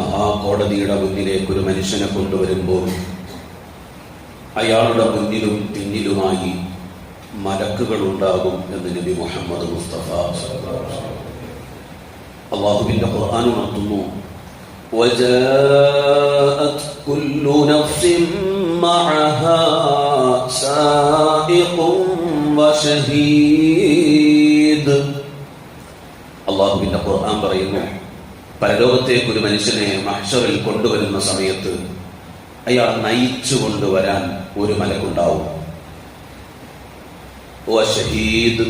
മഹാകോടതിയുടെ മുന്നിലേക്ക് ഒരു മനുഷ്യനെ കൊണ്ടുവരുമ്പോൾ അയാളുടെ മുന്നിലും പിന്നിലുമായി മലക്കുകൾ ഉണ്ടാകും എന്ന് നബി മുഹമ്മദ് മുസ്തഫ അല്ലാഹുവിന്റെ ഖുർആൻ ഉണർത്തുന്നു. وجاءت كل نفس معها سائق وشهيد. അല്ലാഹുവിന്റെ ഖുർആൻ പറയുന്നു, പരലോകത്തേക്ക് ഒരു മനുഷ്യനെ മഹ്ശറിൽ കൊണ്ടുവരുന്ന സമയത്ത് അയാൾ നയിച്ചു കൊണ്ടുവരാൻ ഒരു മലക്കുണ്ടാവും. വശഹീദ്,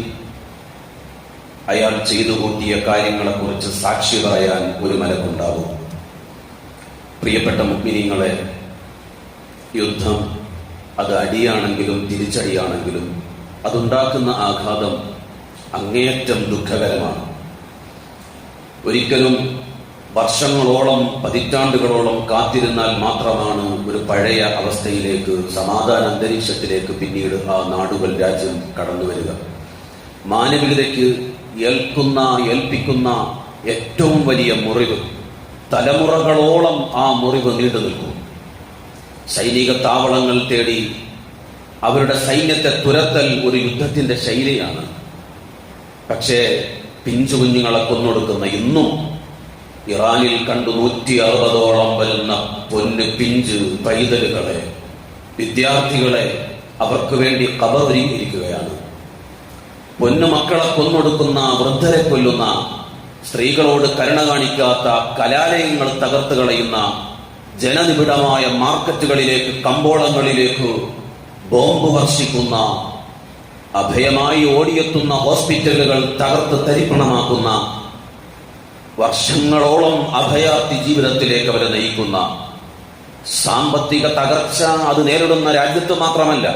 അയാൾ ചെയ്തു കൂട്ടിയ കാര്യങ്ങളെക്കുറിച്ച് സാക്ഷി പറയാൻ ഒരു മലക്കുണ്ടാവും. പ്രിയപ്പെട്ട മുഅ്മിനീങ്ങളെ, യുദ്ധം അത് അടിയാണെങ്കിലും തിരിച്ചടിയാണെങ്കിലും അതുണ്ടാക്കുന്ന ആഘാതം അങ്ങേയറ്റം ദുഃഖകരമാണ്. ഒരിക്കലും വർഷങ്ങളോളം പതിറ്റാണ്ടുകളോളം കാത്തിരുന്നാൽ മാത്രമാണ് ഒരു പഴയ അവസ്ഥയിലേക്ക്, സമാധാന അന്തരീക്ഷത്തിലേക്ക് പിന്നീട് ആ നാടുകൾ, രാജ്യം കടന്നു വരിക. മാനവികതയ്ക്ക് ഏൽപ്പിക്കുന്ന ഏറ്റവും വലിയ മുറിവ്, തലമുറകളോളം ആ മുറിവ് നീണ്ടു നിൽക്കും. സൈനിക താവളങ്ങൾ തേടി അവരുടെ സൈന്യത്തെ തുരത്തൽ ഒരു യുദ്ധത്തിന്റെ ശൈലിയാണ്. പക്ഷേ പിഞ്ചു കുഞ്ഞുങ്ങളെ കൊന്നൊടുക്കുന്ന ഇന്നും ഇറാനിൽ കണ്ടു 160ഓളം വരുന്ന പൊന്ന് പിഞ്ച് പൈതലുകളെ, വിദ്യാർത്ഥികളെ അവർക്ക് വേണ്ടി ഖബർ ഒരുക്കിയിരിക്കുകയാണ്. പൊന്നു മക്കളെ കൊന്നൊടുക്കുന്ന, വൃദ്ധരെ കൊല്ലുന്ന, സ്ത്രീകളോട് കരുണ കാണിക്കാത്ത, കലാലയങ്ങൾ തകർത്ത് കളയുന്ന, ജനനിബിഡമായ മാർക്കറ്റുകളിലേക്ക്, കമ്പോളങ്ങളിലേക്ക് ബോംബ് വർഷിക്കുന്ന, അഭയമായി ഓടിയെത്തുന്ന ഹോസ്പിറ്റലുകൾ തകർത്ത് തരിപ്പണമാക്കുന്ന, വർഷങ്ങളോളം അഭയാർത്ഥി ജീവിതത്തിലേക്ക് അവരെ നയിക്കുന്ന, സാമ്പത്തിക തകർച്ച അത് നേരിടുന്ന രാജ്യത്ത് മാത്രമല്ല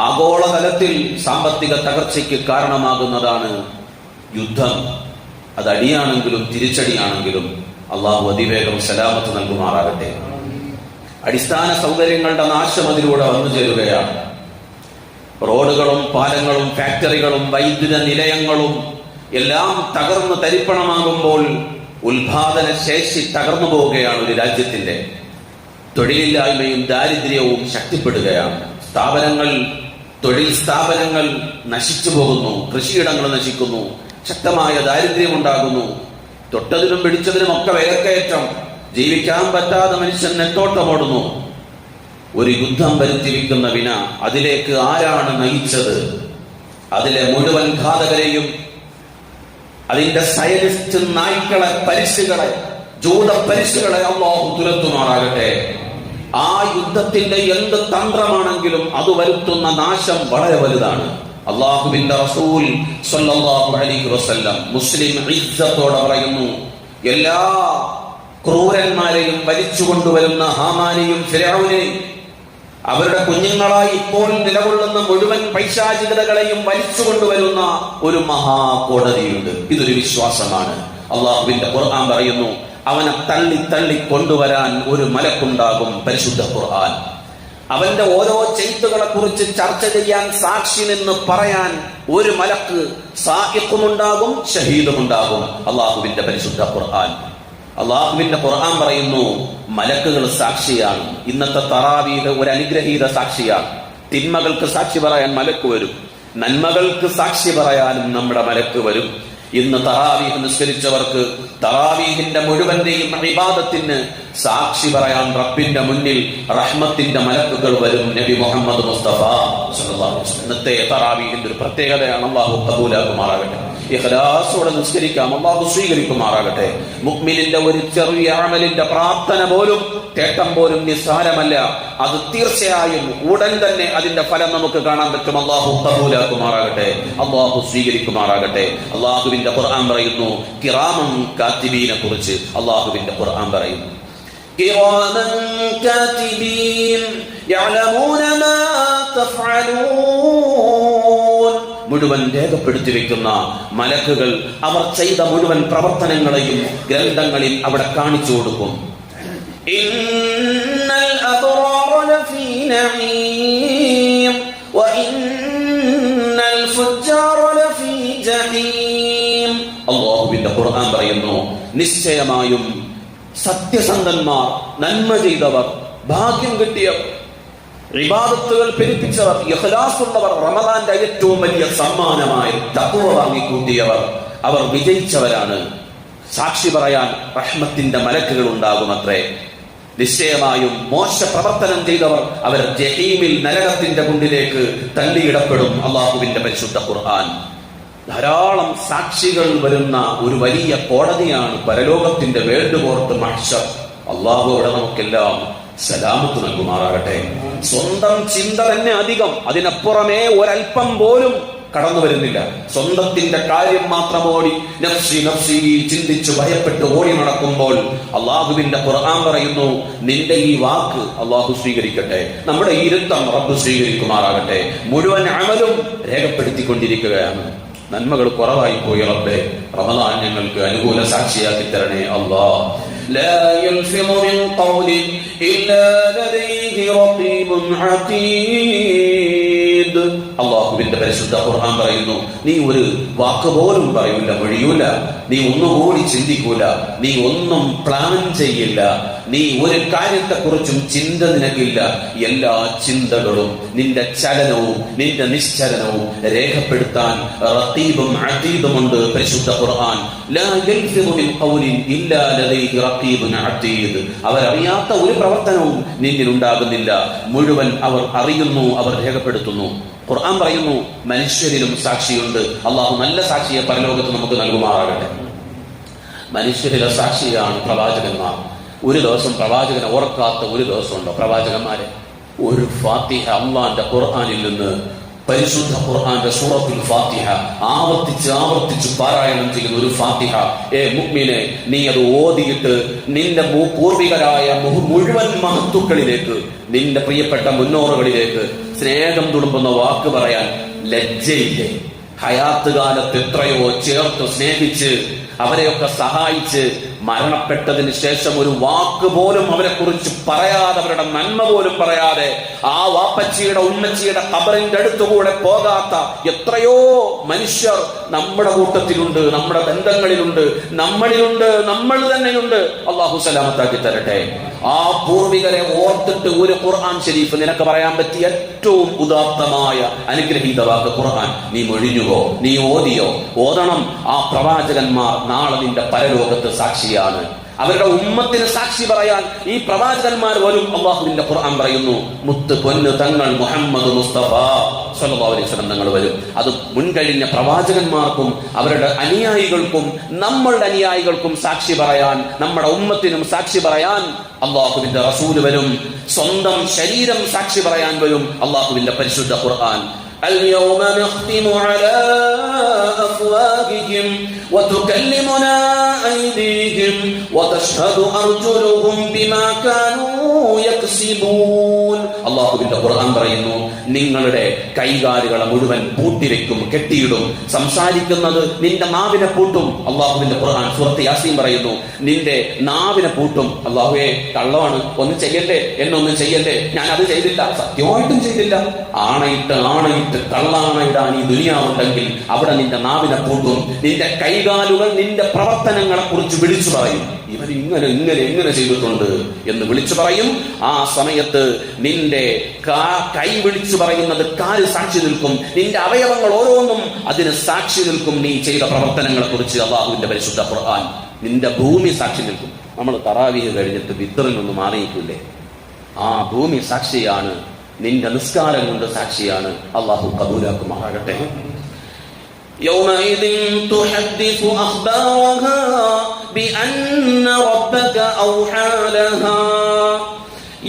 ആഗോളതലത്തിൽ സാമ്പത്തിക തകർച്ചയ്ക്ക് കാരണമാകുന്നതാണ് യുദ്ധം. അത് അടിയാണെങ്കിലും തിരിച്ചടിയാണെങ്കിലും അള്ളാഹു അതിവേഗം സലാമത്ത് നൽകുമാറാകട്ടെ. അടിസ്ഥാന സൗകര്യങ്ങളുടെ നാശം അതിലൂടെ വന്നു ചേരുകയാണ്. റോഡുകളും പാലങ്ങളും ഫാക്ടറികളും വൈദ്യുത നിലയങ്ങളും എല്ലാം തകർന്ന് തരിപ്പണമാകുമ്പോൾ ഉൽപാദന ശേഷി തകർന്നു പോവുകയാണ് ഒരു രാജ്യത്തിന്റെ. തൊഴിലില്ലായ്മയും ദാരിദ്ര്യവും ശക്തിപ്പെടുകയാണ്. തൊഴിൽ സ്ഥാപനങ്ങൾ നശിച്ചു പോകുന്നു, കൃഷിയിടങ്ങൾ നശിക്കുന്നു, ശക്തമായ ദാരിദ്ര്യമുണ്ടാകുന്നു, തൊട്ടതിനും പിടിച്ചതിനും ഒക്കെ വിലക്കയറ്റം, ജീവിക്കാൻ പറ്റാതെ മനുഷ്യൻ നെട്ടോട്ടമോടുന്നു. ഒരു യുദ്ധം വരുത്തിവെക്കുന്ന വിന അതിലേക്ക് ആരാണ് നയിച്ചത്? അതിലെ മുഴുവൻ ഘാതകരെയും, അതിന്റെ സയനിസ്റ്റ് നായ്ക്കളെ, പരിശുകളെ, ജൂതപരിശുകളെ അല്ലാഹു തുരത്തുമാറാകട്ടെ. ആ യുദ്ധത്തിന്റെ എന്ത് തന്ത്രമാണെങ്കിലും അത് വരുത്തുന്ന നാശം വളരെ വലുതാണ്. അല്ലാഹുവിന്റെ റസൂൽ സ്വല്ലല്ലാഹു അലൈഹി വസല്ലം മുസ്ലിം ഇസ്സത്തോടെ പറയുന്നു, എല്ലാ ക്രൂരന്മാരെയും വലിച്ചു കൊണ്ടുവരുന്ന ഹാമാനെയും ഫിർഔനെയും അവരുടെ കുഞ്ഞുങ്ങളായി ഇപ്പോൾ നിലകൊള്ളുന്ന മുഴുവൻ പൈശാചികതകളെയും വലിച്ചു കൊണ്ടുവരുന്ന ഒരു മഹാകോടതിയുണ്ട്. ഇതൊരു വിശ്വാസമാണ്. അള്ളാഹുവിന്റെ ഖുർആൻ പറയുന്നു, അവനെ തള്ളി തള്ളി കൊണ്ടുവരാൻ ഒരു മലക്കുണ്ടാകും. പരിശുദ്ധ ഖുർആൻ അവന്റെ ഓരോ ചെയ്തുകളെ കുറിച്ച് ചർച്ച ചെയ്യാൻ, സാക്ഷി നിന്ന് പറയാൻ ഒരു മലക്ക്, സായിഖുമുണ്ടാകും, ഷഹീദുമുണ്ടാകും. അള്ളാഹുവിന്റെ പരിശുദ്ധ ഖുർആൻ. അള്ളാഹുവിന്റെ ഖുർആൻ പറയുന്നു, മലക്കുകൾ സാക്ഷിയാണ്. ഇന്നത്തെ തറാവീഹ് ഒരു അനുഗ്രഹീത സാക്ഷിയാണ്. തിന്മകൾക്ക് സാക്ഷി പറയാൻ മലക്ക് വരും, നന്മകൾക്ക് സാക്ഷി പറയാനും നമ്മുടെ മലക്ക് വരും. ഇന്ന് തറാവീഹ് നിസ്കരിച്ചവർക്ക് തറാവീഹിന്റെ മുഴുവന്റെയും ഇബാദത്തിന് സാക്ഷി പറയാൻ റബ്ബിന്റെ മുന്നിൽ റഹ്മത്തിന്റെ മലക്കുകൾ വരും. നബി മുഹമ്മദ് മുസ്തഫ സ്വല്ലല്ലാഹു അലൈഹി വസല്ലം. ഇന്നത്തെ തറാവീഹിന്റെ ഒരു പ്രത്യേകതയാണ്. അല്ലാഹു ഖബൂലാക്കുമാറാകട്ടെ. ഇഖ്ലാസോടെ നിസ്കരിക്കാം, അല്ലാഹു സ്വീകരിക്കുമാറാകട്ടെ. മുഅ്മിനിന്റെ ഒരു ചെറിയ അമലിന്റെ പ്രാർത്ഥന പോലും, തേട്ടം പോലും നിസ്സാരമല്ല. അത് തീർച്ചയായും ഉടൻ തന്നെ അതിന്റെ ഫലം നമുക്ക് കാണാൻ പറ്റും. അല്ലാഹു ഖബൂലാക്കുമാറാകട്ടെ, അല്ലാഹു സ്വീകരിക്കുമാറാകട്ടെ. അല്ലാഹുവിന്റെ ഖുർആൻ പറയുന്നു, കിറാമൻ കാത്തിബീനെ കുറിച്ച് അല്ലാഹുവിന്റെ ഖുർആൻ പറയുന്നു, കിറാമൻ കാത്തിബീൻ യഅലമൂന മാ തഫ്അലൂൻ. മുഴുവൻ രേഖപ്പെടുത്തി വെക്കുന്ന മലക്കുകൾ അവർ ചെയ്ത മുഴുവൻ പ്രവർത്തനങ്ങളെയും ഗ്രന്ഥങ്ങളിൽ അവിടെ കാണിച്ചു കൊടുക്കും. ഇന്നൽ അബ്റാറ ലഫീ നഈം വഇന്നൽ ഫുജ്ജാറ ലഫീ ജഹീം. അല്ലാഹുവിന്റെ ഖുർആൻ പറയുന്നു, നിശ്ചയമായും സത്യസന്ധന്മാർ, നന്മ ചെയ്തവർ, ഭാഗ്യം കിട്ടിയവർ, ഇബാദത്തുകൾ പെരുപ്പിച്ചവർ, ഇഖ്ലാസുള്ളവർ, റമദാന്റെ ഏറ്റവും വലിയ സമ്മാനമായി തഖ്വ വാങ്ങിക്കൂട്ടിയവർ, അവർ വിജയിച്ചവരാണ്. സാക്ഷി പറയാൻ റഹ്മത്തിന്റെ മലക്കുകൾ ഉണ്ടാകുമത്രേ. നിശ്ചയമായും മോശ പ്രവർത്തനം ചെയ്തവർ അവർ ജഹീമിൽ, നരകത്തിന്റെ കുണ്ടിലേക്ക് തള്ളിയിടപ്പെടും. അള്ളാഹുവിന്റെ പരിശുദ്ധ ഖുർആൻ. ധാരാളം സാക്ഷികൾ വരുന്ന ഒരു വലിയ കോടതിയാണ് പരലോകത്തിന്റെ വേൾഡ് കോർട്ട് മഹ്ശർ. അള്ളാഹു അവിടെ നമുക്കെല്ലാം സലാമത്ത് നൽകുമാറാകട്ടെ. സ്വന്തം ചിന്ത തന്നെ അധികം, അതിനപ്പുറമേ ഒരൽപ്പം പോലും കടന്നു വരുന്നില്ല. സ്വന്തത്തിന്റെ കാര്യം മാത്രം ഓടി നഫ്സി നഫ്സി ചിന്തിച്ച് ഭയപ്പെട്ട് ഓടി നടക്കുമ്പോൾ അള്ളാഹുവിന്റെ ഖുർആൻ പറയുന്നു, നിന്റെ ഈ വാക്ക് അള്ളാഹു സ്വീകരിക്കട്ടെ, നമ്മുടെ ഇരുത്തം റബ്ബ് സ്വീകരിക്കുമാറാകട്ടെ. മുഴുവൻ അമലും രേഖപ്പെടുത്തിക്കൊണ്ടിരിക്കുകയാണ്. നന്മകൾ കുറവായി പോയി റബ്ബേ, റമദാൻ ഞങ്ങൾക്ക് അനുകൂല സാക്ഷിയാക്കി തരണേ അല്ലാഹ്. لا يلفظ من قول إلا لديه رقيب عتيد. അള്ളാഹുവിന്റെ പരിശുദ്ധ ഖുർആൻ പറയുന്നു, നീ ഒരു വാക്ക് പോലും പറയൂല, മൊഴിയൂല, നീ ഒന്നുകൂടി ചിന്തിക്കൂല, നീ ഒന്നും പ്ലാൻ ചെയ്യില്ല, നീ ഒരു കാര്യത്തെക്കുറിച്ചും ചിന്ത നിനക്കില്ല. എല്ലാ ചിന്തകളും, നിന്റെ ചലനവും നിന്റെ നിശ്ചലനവും രേഖപ്പെടുത്താൻ റഖീബും അതീദുമുണ്ട് പരിശുദ്ധ ഖുർആൻ. ലാ യൽഫിദു മിൻ ഖൗലിൻ ഇല്ലാ ലദൈഹി റഖീബുൻ അതീദ്. അവരറിയാത്ത ഒരു പ്രവർത്തനവും നിന്നിൽ ഉണ്ടാകുന്നില്ല, മുഴുവൻ അവർ അറിയുന്നു, അവർ രേഖപ്പെടുത്തുന്നു. ഖുർആൻ പറയുന്നു, മനുഷ്യരിലും സാക്ഷിയുണ്ട്. അള്ളാഹു നല്ല സാക്ഷിയെ പരലോകത്ത് നമുക്ക് നൽകുമാറാകട്ടെ. മനുഷ്യരിലെ സാക്ഷിയാണ് പ്രവാചകന്മാർ. ഒരു ദിവസം പ്രവാചകനെ ഓർക്കാത്ത ഒരു ദിവസമുണ്ടോ? പ്രവാചകന്മാരെ ഒരു ഫാത്തിഹ അള്ളാന്റെ ഖുർആനിൽ നിന്ന്, പരിശുദ്ധ ഖുർആന്റെ സൂറത്തുൽ ഫാത്തിഹ ആവർത്തിച്ച് പാരായണം ചെയ്യുന്ന ഒരു ഫാത്തിഹ. മുഅ്മിനെ, നീ അത് ഓതിയിട്ട് നിന്റെ പൂർവികരായ മുഴുവൻ മഹത്തുക്കളിലേക്ക്, നിന്റെ പ്രിയപ്പെട്ട മുന്നോറുകളിലേക്ക് സ്നേഹം തുളുമ്പുന്ന വാക്ക് പറയാൻ ലജ്ജയില്ലേ? ഹയാത്ത് കാലത്ത് എത്രയോ ചേർത്ത് സ്നേഹിച്ച് അവരെയൊക്കെ സഹായിച്ച് മരണപ്പെട്ടതിന് ശേഷം ഒരു വാക്ക് പോലും അവരെ കുറിച്ച് പറയാതെ, അവരുടെ നന്മ പോലും പറയാതെ, ആ വാപ്പച്ചിയുടെ ഉമ്മച്ചിയുടെ ഖബറിന്റെ അടുത്തുകൂടെ പോകാത്ത എത്രയോ മനുഷ്യർ നമ്മുടെ കൂട്ടത്തിലുണ്ട്, നമ്മുടെ ബന്ധങ്ങളിലുണ്ട്, നമ്മളിലുണ്ട്, നമ്മൾ തന്നെയുണ്ട്. അള്ളാഹു സലാമത്താക്കി തരട്ടെ. ആ പൂർവികരെ ഓർത്തിട്ട് ഒരു ഖുർആൻ ശരീഫ് നിനക്ക് പറയാൻ പറ്റിയ ഏറ്റവും ഉദാത്തമായ അനുഗ്രഹീത വാക്ക് ഖുർആൻ. നീ മൊഴിഞ്ഞുവോ? നീ ഓതിയോ? ഓതണം. ആ പ്രവാചകന്മാർ നാളെ നിന്റെ പരലോകത്ത് സാക്ഷിയാണ്. അവരുടെ ഉമ്മത്തിന് സാക്ഷി പറയാൻ ഈ പ്രവാചകന്മാർ വരും. അള്ളാഹുവിന്റെ ഖുർആൻ പറയുന്നു, മുത്ത് പൊന്ന് തങ്ങൾ മുഹമ്മദ് മുസ്തഫ സ്വല്ലല്ലാഹു അലൈഹി വസല്ലം തങ്ങൾ വരും. അത് മുൻകഴിഞ്ഞ പ്രവാചകന്മാർക്കും അവരുടെ അനുയായികൾക്കും നമ്മളുടെ അനുയായികൾക്കും സാക്ഷി പറയാൻ, നമ്മുടെ ഉമ്മത്തിനും സാക്ഷി പറയാൻ അള്ളാഹുവിന്റെ റസൂൽ വരും. സ്വന്തം ശരീരം സാക്ഷി പറയാൻ വരും. അള്ളാഹുവിന്റെ പരിശുദ്ധ ഖുർആൻ, اليوم نختم على أفواههم وتكلمنا أيديهم وتشهد أرجلهم بما كانوا يكسبون. അള്ളാഹുവിന്റെ ഖുർആൻ പറയുന്നു, നിങ്ങളുടെ കൈകാലുകളെ മുഴുവൻ പൂട്ടിവെക്കും, കെട്ടിയിടും. സംസാരിക്കുന്നത് നിന്റെ നാവിനെ പൂട്ടും. അള്ളാഹുവിന്റെ ഖുർആൻ സൂറത്ത് യാസീൻ പറയുന്നു, നിന്റെ നാവിനെ പൂട്ടും. അള്ളാഹുവേ, കള്ളമാണ്, ഒന്നും ചെയ്യല്ലേ, എന്നൊന്നും ചെയ്യല്ലേ, ഞാൻ അത് ചെയ്തില്ല, സത്യമായിട്ടും ചെയ്തില്ല. ആണയിട്ട് കള്ളാണയിടാൻ ഈ ദുനിയാവുണ്ടെങ്കിൽ അവിടെ നിന്റെ നാവിനെ പൂട്ടും. നിന്റെ കൈകാലുകൾ നിന്റെ പ്രവർത്തനങ്ങളെ കുറിച്ച് വിളിച്ചു പറയും. ഇവർ ഇങ്ങനെ ചെയ്തിട്ടുണ്ട് എന്ന് വിളിച്ചു പറയും. ആ സമയത്ത് നിന്റെ കൈ വിളിച്ചു പറയുന്നത് കാല് സാക്ഷി നിൽക്കും. നിന്റെ അവയവങ്ങൾ ഓരോന്നും അതിന് സാക്ഷി നിൽക്കും. നീ ചെയ്ത പ്രവർത്തനങ്ങളെ കുറിച്ച് അല്ലാഹുവിന്റെ പരിശുദ്ധ ഖുർആൻ. നിന്റെ ഭൂമി സാക്ഷി നിൽക്കും. നമ്മൾ തറാവീഹ് കഴിഞ്ഞിട്ട് വിത്തറിനൊന്നും മാറിയിട്ടില്ലേ? ആ ഭൂമി സാക്ഷിയാണ്. നിന്റെ നിസ്കാരം കൊണ്ട് സാക്ഷിയാണ്. അല്ലാഹു ഖബൂലാക്കുമാറാകട്ടെ. يومئذ تحدث أخبارها بأن ربك أوحى لها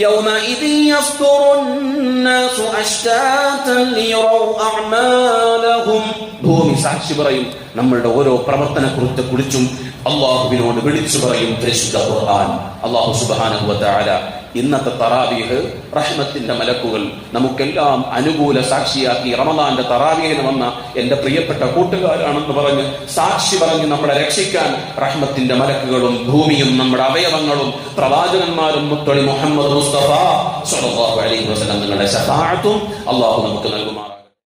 يومئذ يصدر الناس أشتاتا ليروا أعمالهم. ഭൂമി സാക്ഷി പറയും. നമ്മളുടെ ഓരോ പ്രവർത്തനത്തെ കുറിച്ചും അള്ളാഹുവിനോട് വിളിച്ചു പറയും പരിശുദ്ധ ഖുർആൻ. അള്ളാഹു സുബ്ഹാനഹു വ തആല ഇന്നത്തെ തറാവീഹ് റഹ്മത്തിന്റെ മലക്കുകൾ നമുക്കെല്ലാം അനുകൂല സാക്ഷിയാക്കി. റമദാന്റെ തറാവീഹിന് വന്ന എന്റെ പ്രിയപ്പെട്ട കൂട്ടുകാരാണെന്ന് പറഞ്ഞ് സാക്ഷി പറഞ്ഞ് നമ്മളെ രക്ഷിക്കാൻ റഹ്മത്തിന്റെ മലക്കുകളും ഭൂമിയും നമ്മുടെ അവയവങ്ങളും പ്രവാചകന്മാരും മുത്തളി മുഹമ്മദ് മുസ്തഫ സ്വല്ലല്ലാഹു അലൈഹി വസല്ലം നിങ്ങളുടെ ശഫാഅത്തും അള്ളാഹു നമുക്ക് നൽകുമാറാകട്ടെ.